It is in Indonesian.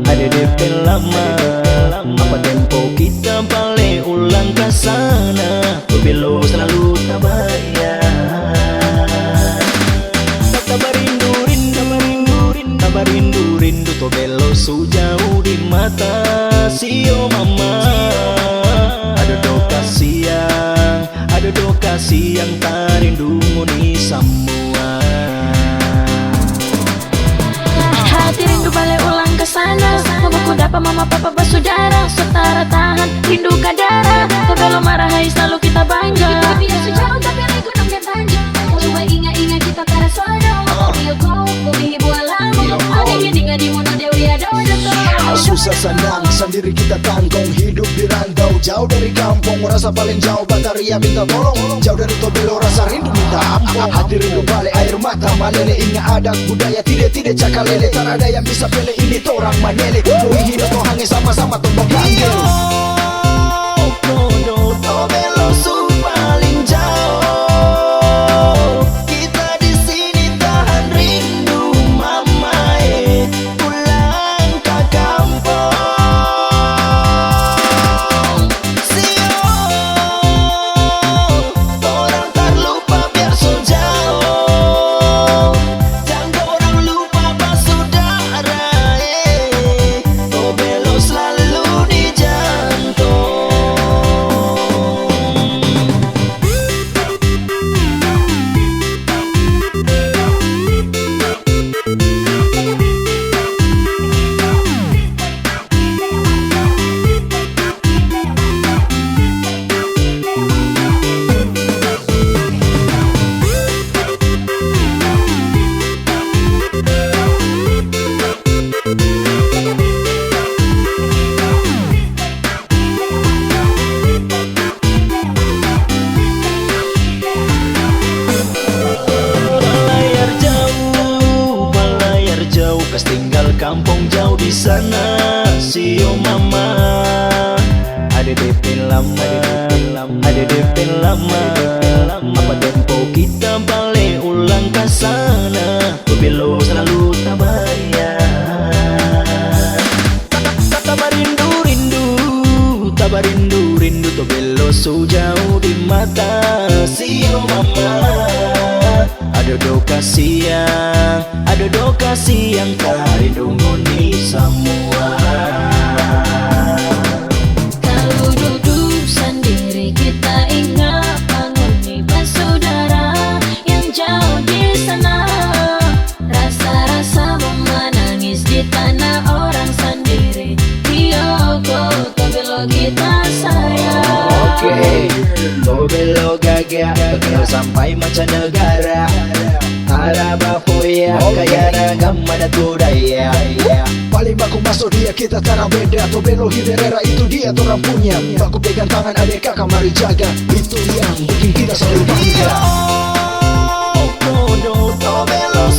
ada DP lama. Apa tempo kita balik ulang ke sana, berbelo selalu tak bayar. Kabar rindu to belo sejauh di mata sio mama. Ada do kasih yang tak rindu ni semua. Hati rindu balik ulang ke sana, mamaku dapat mama papa bersaudara, setara tahan rindu kadara. Kau kalau marah hai selalu kita bangga. Kita biasa jauh tapi aku namanya tanjung. Coba ingat-ingat kita terasana. Iyo kau bihi bualamu. Ada yang tinggal di mana dewi ada jatuh. Susah senang sendiri kita tanggung, hidup di rantau jauh dari kampung. Rasa paling jauh bataria minta tolong, jauh dari Tobelo rasa rindu minta ampun. Hati rindu balik air mata malele, ingat adat budaya tidak cakalele. Tak ada yang bisa pilih ini torang manele. Doi hidup toh hangi sama-sama tombak panggil. Tobelo su paling jauh. Kita di sini tahan rindu mama pulang ke kampung. Sio, orang terlupa biar sejauh. Jangan orang lupa bersaudara. Tobelo selalu di jantung. Kas tinggal kampung jauh di sana, sio mama. Ada DP lama, apa tempo kita balik ulang ke sana, berbelo selalu tak bayar. Tabar rindu Tobelo sejauh di mata sio mama. Ada do kasih yang tak rindu ni semua. Kalau duduk sendiri kita ingat panguni bersaudara yang jauh di sana. Rasa-rasa menangis di tanah orang sendiri. Yoko Tobelo kita sayang. Oke, Tobelo gagak terkenal sampai mancanegara. Araba hoya kaya ragam mana budaya. Paling baku masuk dia kita tanah beda. Tobelo Hiderera itu dia torang punya. Baku pegang tangan adik kakak mari jaga. Itu yang bikin kita selalu bangga. Tobelo